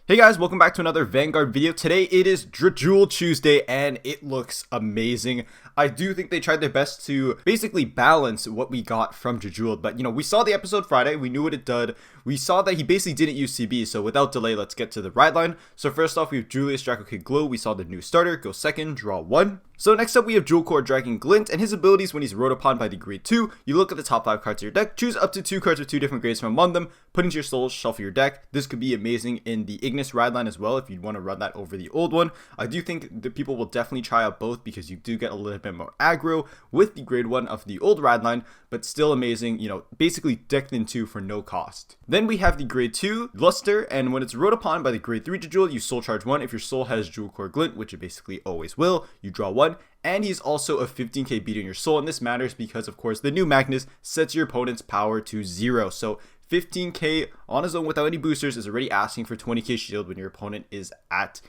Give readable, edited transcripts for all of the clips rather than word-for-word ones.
Hey guys, welcome back to another Vanguard video. Today it is Drajeweled Tuesday and it looks amazing. I do think they tried their best to basically balance what we got from Drajeweled, but we saw the episode Friday, we knew what it did. We saw that he basically didn't use CB, so without delay, let's get to the Rideline. So first off, we have Julius Draco Kid Glow. We saw the new starter, go second, draw 1. So next up we have Jewel Core Dragon Glint, and his abilities when he's rode upon by the grade 2, you look at the top 5 cards of your deck, choose up to 2 cards with 2 different grades from among them, put into your soul, shuffle your deck. This could be amazing in the Ignis Rideline as well if you'd want to run that over the old one. I do think that people will definitely try out both because you do get a little bit more aggro with the grade 1 of the old Rideline, but still amazing, basically decked in 2 for no cost. Then we have the grade 2 Luster, and when it's rode upon by the grade 3 Drajewel, you soul charge 1. If your soul has Jewel Core Glint, which it basically always will, you draw 1. And he's also a 15k beat in your soul, and this matters because, of course, the new Magnus sets your opponent's power to 0. So 15k on his own without any boosters is already asking for 20k shield when your opponent is at,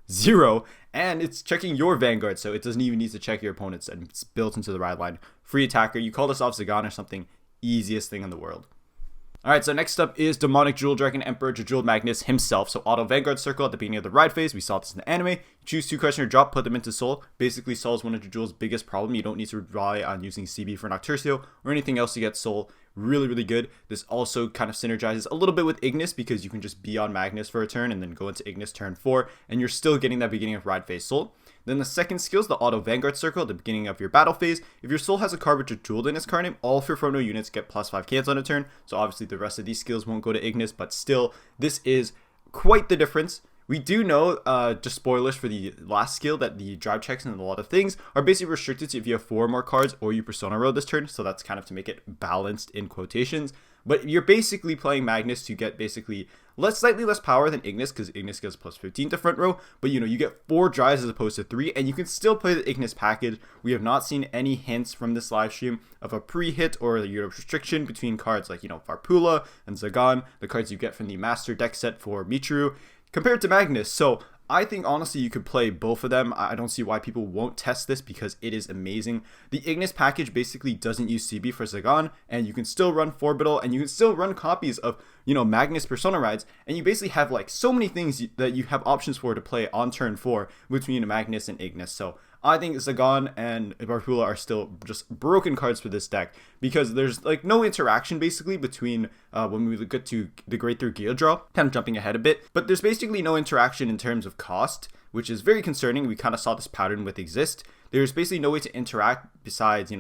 0. And it's checking your Vanguard, so it doesn't even need to check your opponent's, and it's built into the Rideline. Free attacker. You call this off Zagan or something. Easiest thing in the world. Alright, so next up is Demonic Jewel Dragon Emperor Drajeweled Magnus himself. So auto Vanguard Circle at the beginning of the ride phase. We saw this in the anime. Choose 2 cards in your drop, put them into soul. Basically solves one of Drajewel's biggest problem. You don't need to rely on using CB for Nocturcio or anything else to get soul. Really, really good. This also kind of synergizes a little bit with Ignis because you can just be on Magnus for a turn and then go into Ignis turn 4, and you're still getting that beginning of ride phase soul. Then the second skill is the auto Vanguard Circle at the beginning of your battle phase. If your soul has a card with Drajeweled in its card name, all of your Frono units get +5 cans on a turn. So obviously the rest of these skills won't go to Ignis, but still, this is quite the difference. We do know, just spoilers for the last skill, that the drive checks and a lot of things are basically restricted to if you have 4 more cards or you Persona roll this turn. So that's kind of to make it balanced in quotations. But you're basically playing Magnus to get basically slightly less power than Ignis, because Ignis gives +15 to front row. But you get 4 drives as opposed to 3, and you can still play the Ignis package. We have not seen any hints from this live stream of a pre-hit or a restriction between cards like Varpula and Zagan, the cards you get from the master deck set for Michiru, compared to Magnus. So I think honestly you could play both of them. I don't see why people won't test this because it is amazing. The Ignis package basically doesn't use CB for Zagan, and you can still run Forbital, and you can still run copies of Magnus Persona rides, and you basically have so many things that you have options for to play on turn 4 between Magnus and Ignis. So I think Zagan and Varpula are still just broken cards for this deck because there's no interaction basically between when we get to the grade 3 Geodrahl, kind of jumping ahead a bit, but there's basically no interaction in terms of cost, which is very concerning. We kind of saw this pattern with Exist. There's basically no way to interact besides,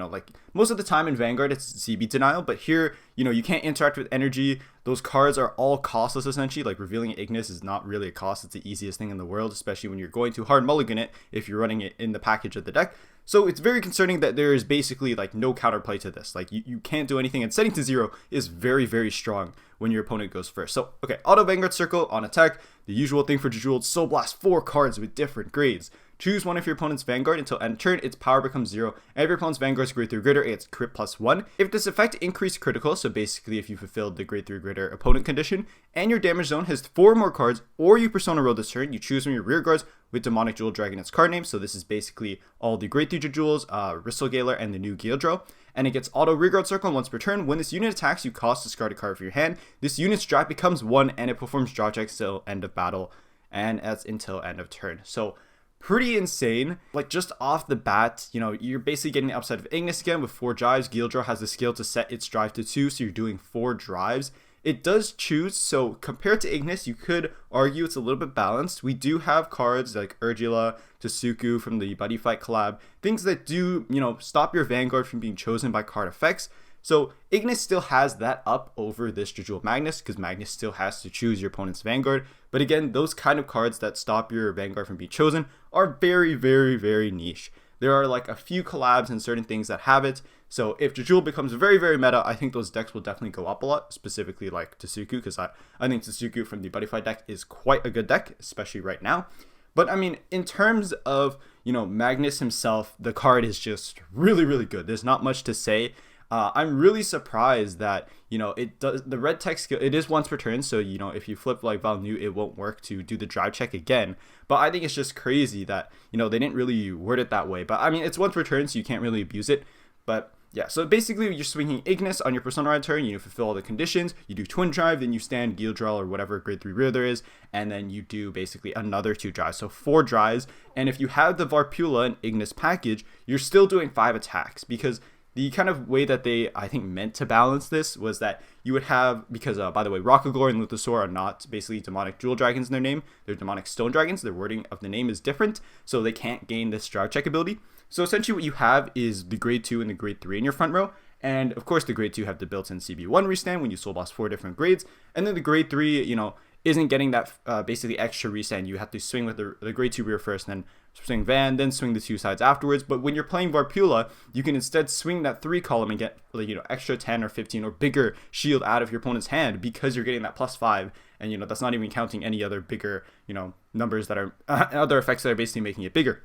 most of the time in Vanguard it's CB denial, but here, you can't interact with energy. Those cards are all costless essentially. Revealing Ignis is not really a cost. It's the easiest thing in the world, especially when you're going to hard mulligan it if you're running it in the package of the deck. So it's very concerning that there is basically no counterplay to this. You can't do anything, and setting to 0 is very, very strong when your opponent goes first. So, okay, auto Vanguard Circle on attack. The usual thing for Drajeweled, Soul Blast 4 cards with different grades. Choose one of your opponent's Vanguard until end turn, its power becomes 0. Every opponent's Vanguard's grade 3 gritter, it's crit +1. If this effect increased critical, so basically if you fulfilled the grade 3 gritter opponent condition, and your damage zone has 4 more cards, or you Persona roll this turn, you choose from your rear guards with Demonic Jewel Dragon its card name. So this is basically all the grade 3 Drajewels, Ristlegailer, and the new Geodrahl. And it gets auto rearguard circle once per turn. When this unit attacks, you cost discard a card from your hand. This unit's drive becomes 1, and it performs draw checks till end of battle, and that's until end of turn. So pretty insane. Just off the bat, you're basically getting the upside of Ignis again with 4 drives. Geodrahl has the skill to set its drive to 2, so you're doing 4 drives. It does choose, so compared to Ignis, you could argue it's a little bit balanced. We do have cards like Irregular, Tsuku from the Buddyfight collab, things that do, stop your Vanguard from being chosen by card effects. So Ignis still has that up over this Drajeweled Magnus because Magnus still has to choose your opponent's Vanguard. But again, those kind of cards that stop your Vanguard from being chosen are very, very, very niche. There are a few collabs and certain things that have it. So if Drajeweled becomes very, very meta, I think those decks will definitely go up a lot, specifically Tsuku, because I think Tsuku from the Buddyfight deck is quite a good deck, especially right now. But I mean, in terms of, Magnus himself, the card is just really, really good. There's not much to say. I'm really surprised that, it does the red tech skill, it is once per turn. So, if you flip Val New, it won't work to do the drive check again. But I think it's just crazy that, they didn't really word it that way. But I mean, it's once per turn, so you can't really abuse it. But yeah, so basically you're swinging Ignis on your Persona Ride turn, you fulfill all the conditions, you do Twin Drive, then you stand Geodrahl or whatever grade 3 rear there is, and then you do basically another 2 drives, so 4 drives, and if you have the Varpula and Ignis package, you're still doing 5 attacks, because the kind of way that they, I think, meant to balance this was that you would have, because, by the way, Rockagore and Luthasor are not basically demonic jewel dragons in their name. They're demonic stone dragons. Their wording of the name is different, so they can't gain this drive check ability. So essentially what you have is the grade 2 and the grade 3 in your front row. And, of course, the grade 2 have the built-in CB1 restand when you soul boss 4 different grades. And then the grade 3, you know, isn't getting that basically extra restand. You have to swing with the grade 2 rear first, and then swing Van, then swing the 2 sides afterwards. But when you're playing Varpula, you can instead swing that 3 column and get, you know, extra 10 or 15 or bigger shield out of your opponent's hand because you're getting that +5. And, you know, that's not even counting any other bigger, you know, numbers that are other effects that are basically making it bigger.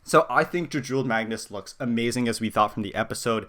So I think Drajeweled Magnus looks amazing, as we thought from the episode.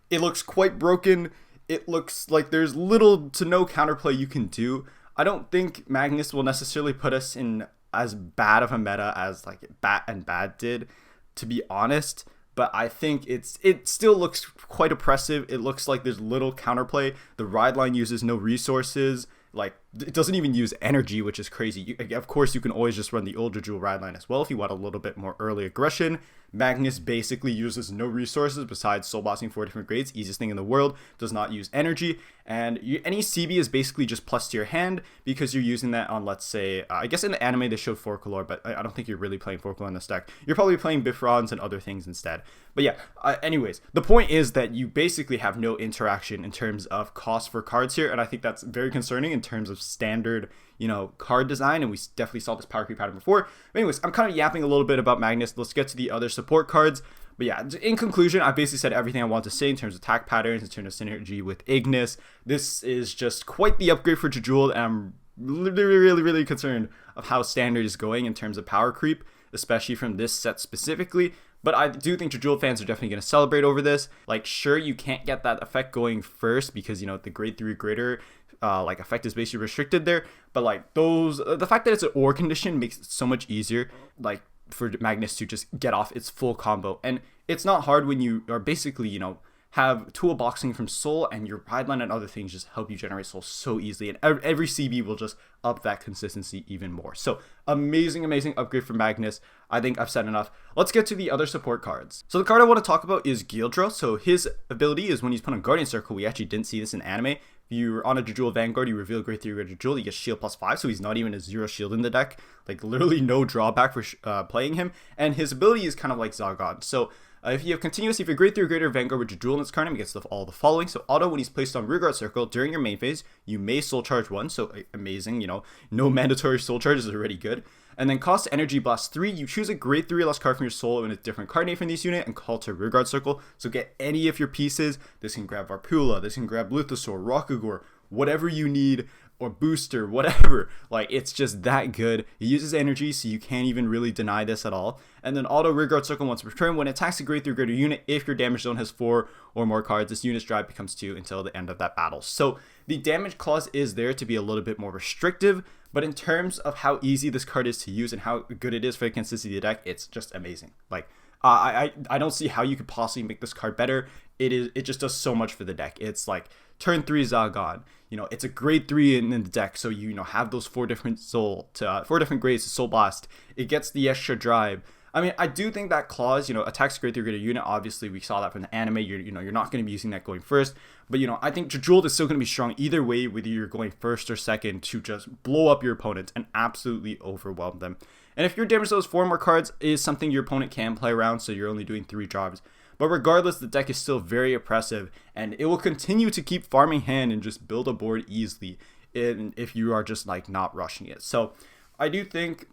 It looks quite broken. It looks like there's little to no counterplay you can do. I don't think Magnus will necessarily put us in as bad of a meta as like Bat and Bad did, to be honest. But I think it still looks quite oppressive. It looks like there's little counterplay. The ride line uses no resources. Like, it doesn't even use energy, which is crazy. Of course, you can always just run the old Jewel Rideline as well if you want a little bit more early aggression. Magnus basically uses no resources besides soul bossing 4 different grades. Easiest thing in the world. Does not use energy. And any CB is basically just plus to your hand because you're using that on, let's say, I guess in the anime they showed Forcolor, but I don't think you're really playing Forcolor in this deck. You're probably playing Bifrons and other things instead. But yeah, anyways, the point is that you basically have no interaction in terms of cost for cards here, and I think that's very concerning in terms of standard, you know, card design, and we definitely saw this power creep pattern before. But anyways, I'm kind of yapping a little bit about Magnus. Let's get to the other support cards. But yeah, in conclusion, I basically said everything I want to say in terms of attack patterns, in terms of synergy with Ignis. This is just quite the upgrade for Drajeweled, and I'm really concerned of how standard is going in terms of power creep, especially from this set specifically. But I do think Drajeweled fans are definitely going to celebrate over this. Like, sure, you can't get that effect going first because, you know, the grade 3 greater like effect is basically restricted there. But like the fact that it's an ore condition makes it so much easier, like, for Magnus to just get off its full combo. And it's not hard when you are basically, you know, have toolboxing from soul, and your rideline and other things just help you generate soul so easily, and every CB will just up that consistency even more. So amazing upgrade for Magnus. I think I've said enough. Let's get to the other support cards. So the card I want to talk about is Geodrahl. So his ability is when he's put on Guardian Circle. We actually didn't see this in anime. If you're on a Drajeweled Vanguard, you reveal grade 3 Drajeweled, you get shield +5, so he's not even a 0 shield in the deck. Like, literally no drawback for playing him. And his ability is kind of like Zagan. So if you have continuous, if you're grade 3 or greater Vanguard with Drajeweled in its card name, it gets all the following. So auto, when he's placed on Rearguard Circle during your main phase, you may soul charge 1. So amazing, you know, no mandatory soul charge is already good. And then cost Energy Blast 3, you choose a grade 3 or less card from your soul in a different card name from this unit and call to Rearguard Circle. So get any of your pieces. This can grab Varpula, this can grab Luthasor, Rockagore, whatever you need, or booster, whatever. Like, it's just that good. It uses energy, so you can't even really deny this at all. And then auto Rearguard Circle once per turn. When it attacks a grade 3 greater unit, if your damage zone has 4 or more cards, this unit's drive becomes 2 until the end of that battle. So the damage clause is there to be a little bit more restrictive, but in terms of how easy this card is to use and how good it is for the consistency of the deck, it's just amazing. Like, I don't see how you could possibly make this card better. It just does so much for the deck. It's like turn 3 Zagan. You know, it's a grade 3 in the deck, so you know have those 4 different grades to soul blast. It gets the extra drive. I mean, I do think that clause, you know, attacks grade 3 greater unit. Obviously, we saw that from the anime. You're not going to be using that going first. But, you know, I think Drajeweled is still going to be strong either way, whether you're going first or second, to just blow up your opponents and absolutely overwhelm them. And if your damage those 4 more cards is something your opponent can play around, so you're only doing 3 jobs. But regardless, the deck is still very oppressive, and it will continue to keep farming hand and just build a board easily if you are just like not rushing it. So I do think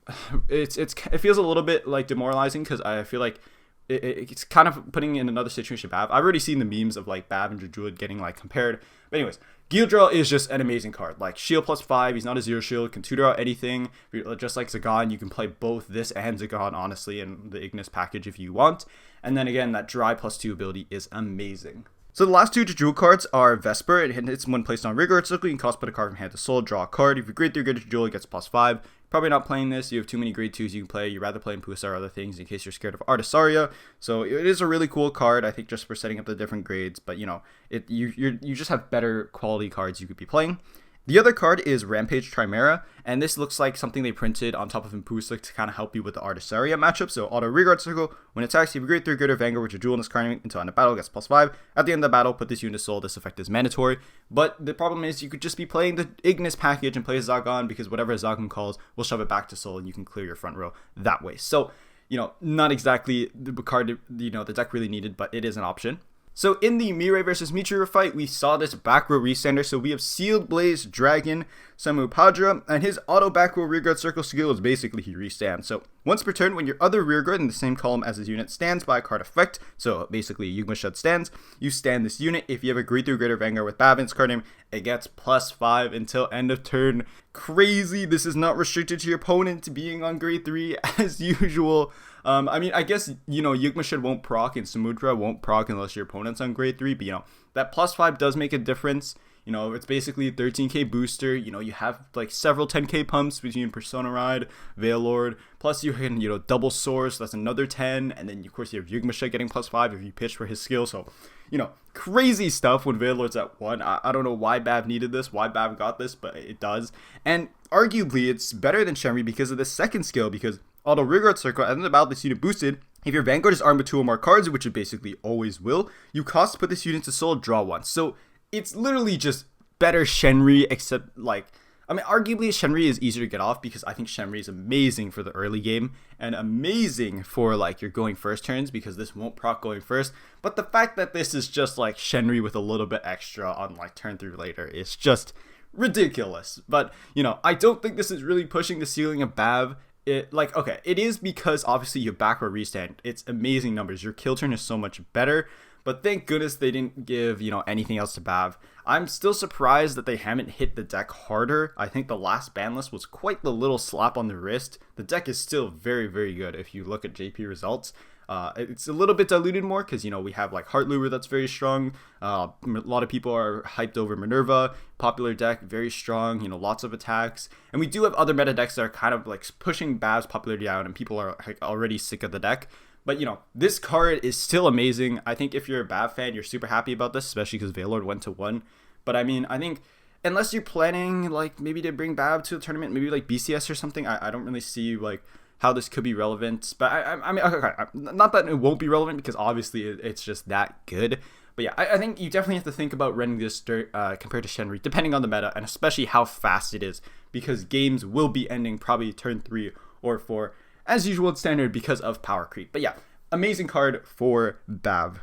it feels a little bit like demoralizing because I feel like it's kind of putting in another situation Bav. I've already seen the memes of like Bav and Drajeweled getting like compared. But anyways, Geodrahl is just an amazing card. Like, shield +5, he's not a 0 shield, can tutor out anything. Just like Zagan, you can play both this and Zagan, honestly, in the Ignis package if you want. And then again, that Dry +2 ability is amazing. So the last 2 Drajeweled cards are Vesper. It hits when placed on Rearguard Circle. You can cost put a card from hand to soul, draw a card. If you're grade 3 Drajeweled, it gets +5. probably not playing this. You have too many grade 2s you can play. You'd rather play in Pusa or other things in case you're scared of Artisaria. So it is a really cool card, I think, just for setting up the different grades. But, you know, you just have better quality cards you could be playing. The other card is Rampage Chimera, and this looks like something they printed on top of Impusa to kind of help you with the Artisaria matchup. So auto rearguard circle, when it attacks, you have a grade 3 greater Vanguard with your jewel in this card until end of battle, gets +5. At the end of the battle, put this unit to soul. This effect is mandatory. But the problem is you could just be playing the Ignis package and play Zagan, because whatever Zagan calls will shove it back to soul, and you can clear your front row that way. So, you know, not exactly the card, you know, the deck really needed, but it is an option. So in the Mirai versus Michiru fight, we saw this back row restander. So we have Sealed Blaze Dragon Samupadra, and his auto back row rearguard circle skill is basically he restands. So once per turn, when your other rearguard in the same column as his unit stands by a card effect, so basically Yuggmashad stands, you stand this unit. If you have a grade 3 greater Vanguard with Bav in its card name, it gets +5 until end of turn. Crazy. This is not restricted to your opponent being on grade 3 as usual. I mean, I guess, you know, Yuggmashad won't proc and Samudra won't proc unless your opponent's on grade 3, but, you know, that +5 does make a difference. You know, it's basically a 13k booster. You know, you have like several 10k pumps between Persona Ride, Vailord, plus you can, you know, double source, that's another 10, and then of course you have Yuggmashad getting +5 if you pitch for his skill. So, you know, crazy stuff when Vailord's at 1. I don't know why Bav needed this, why Bav got this, but it does. And arguably it's better than Shenri because of the second skill, because auto rearguard circle, and then about this unit boosted, if your Vanguard is armed with 2 or more cards, which it basically always will, you cost to put this unit to soul, draw 1. So it's literally just better Shenri, except like, I mean, arguably Shenri is easier to get off because I think Shenri is amazing for the early game and amazing for like your going first turns because this won't proc going first. But the fact that this is just like Shenri with a little bit extra on like turn 3 later is just ridiculous. But, you know, I don't think this is really pushing the ceiling of Bav. Okay, it is because obviously you back row restand. It's amazing numbers. Your kill turn is so much better, but thank goodness they didn't give, you know, anything else to Bav. I'm still surprised that they haven't hit the deck harder. I think the last ban list was quite the little slap on the wrist. The deck is still very, very good if you look at JP results. It's a little bit diluted more because, you know, we have like Heart Lure that's very strong. A lot of people are hyped over Minerva. Popular deck, very strong, you know, lots of attacks. And we do have other meta decks that are kind of like pushing Bav's popularity down and people are like, already sick of the deck. But, you know, this card is still amazing. I think if you're a Bav fan, you're super happy about this, especially because Vailord went to 1. But, I mean, I think unless you're planning, like, maybe to bring Bav to a tournament, maybe like BCS or something, I don't really see, like, how this could be relevant. But I mean, okay, not that it won't be relevant because obviously it's just that good. But yeah, I think you definitely have to think about running this compared to Shenri, depending on the meta and especially how fast it is, because games will be ending probably turn 3 or 4 as usual in standard because of power creep. But yeah, amazing card for Bav.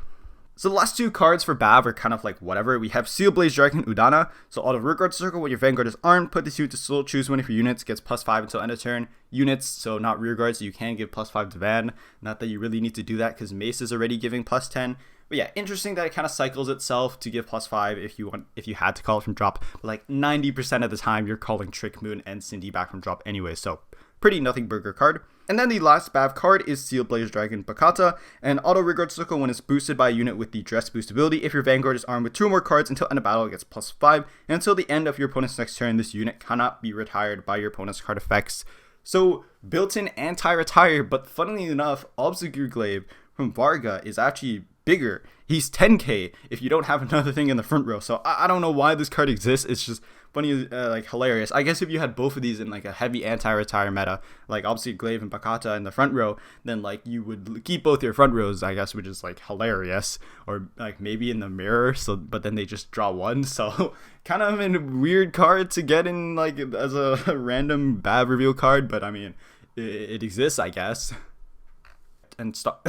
So the last 2 cards for Bav are kind of like whatever. We have Seal Blaze Dragon Udana. So auto rearguard circle when your Vanguard is armed, put this unit to soul, choose one of your units, gets +5 until end of turn. Units, so not rearguard, so you can give +5 to Van. Not that you really need to do that because Mace is already giving +10. But yeah, interesting that it kind of cycles itself to give +5 if you had to call it from drop. But like 90% of the time you're calling Trick Moon and Cindy back from drop anyway, so pretty nothing burger card. And then the last Bav card is Sealed Blaze Dragon Bakata, and auto rearguard circle when it's boosted by a unit with the dress boost ability. If your Vanguard is armed with 2 or more cards until end of battle, it gets +5, and until the end of your opponent's next turn, this unit cannot be retired by your opponent's card effects. So built-in anti-retire, but funnily enough, Bavsagra from Varga is actually bigger. He's 10k if you don't have another thing in the front row. So I don't know why this card exists. It's just funny, like hilarious. I guess if you had both of these in like a heavy anti-retire meta, like obviously Glaive and Bakata in the front row, then like you would keep both your front rows, I guess, which is like hilarious. Or like maybe in the mirror, so but then they just draw 1. So kind of a weird card to get in like as a random Bav reveal card, but I mean it exists, I guess. And stop.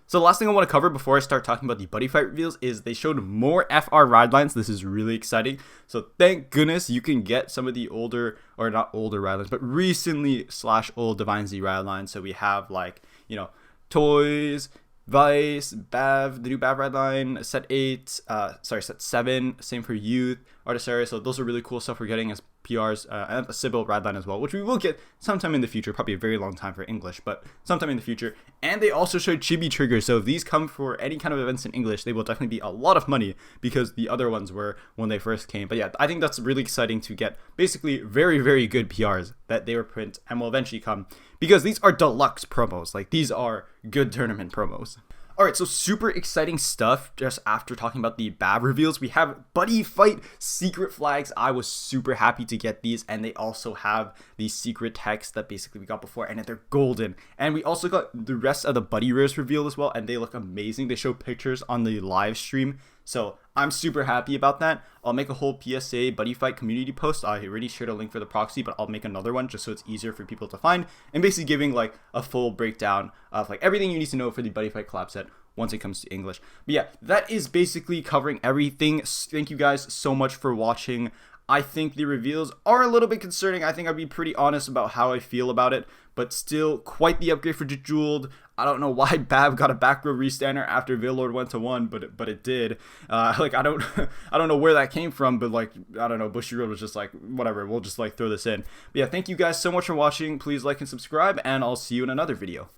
So the last thing I want to cover before I start talking about the Buddyfight reveals is they showed more FR ride lines. This is really exciting. So thank goodness you can get some of the older, or not older ride lines, but recently / old Divine Z ride lines. So we have like, you know, Toys, Vice, Bav, the new Bav ride line, set 7, same for Youth, Artisaria. So those are really cool stuff we're getting as PRs, and a Sybil Rideline as well, which we will get sometime in the future, probably a very long time for English, but sometime in the future. And they also showed chibi triggers, so if these come for any kind of events in English, they will definitely be a lot of money, because the other ones were when they first came. But yeah, I think that's really exciting to get basically very, very good PRs that they will print and will eventually come, because these are deluxe promos. Like, these are good tournament promos. Alright, so super exciting stuff just after talking about the Bav reveals. We have Buddyfight secret flags. I was super happy to get these, and they also have the secret text that basically we got before, and they're golden. And we also got the rest of the Buddy rares revealed as well, and they look amazing. They show pictures on the live stream, so I'm super happy about that. I'll make a whole PSA Buddyfight community post. I already shared a link for the proxy, but I'll make another one just so it's easier for people to find, and basically giving like a full breakdown of like everything you need to know for the Buddyfight collab set once it comes to English. But yeah, that is basically covering everything. Thank you guys so much for watching. I think the reveals are a little bit concerning. I think I'd be pretty honest about how I feel about it, but still quite the upgrade for Drajeweled. I don't know why Bav got a backrow restander after Vailord went to 1, but it did. Like, I don't know where that came from, but like, I don't know, Bushiroad was just like, whatever, we'll just like throw this in. But yeah, thank you guys so much for watching. Please like and subscribe, and I'll see you in another video.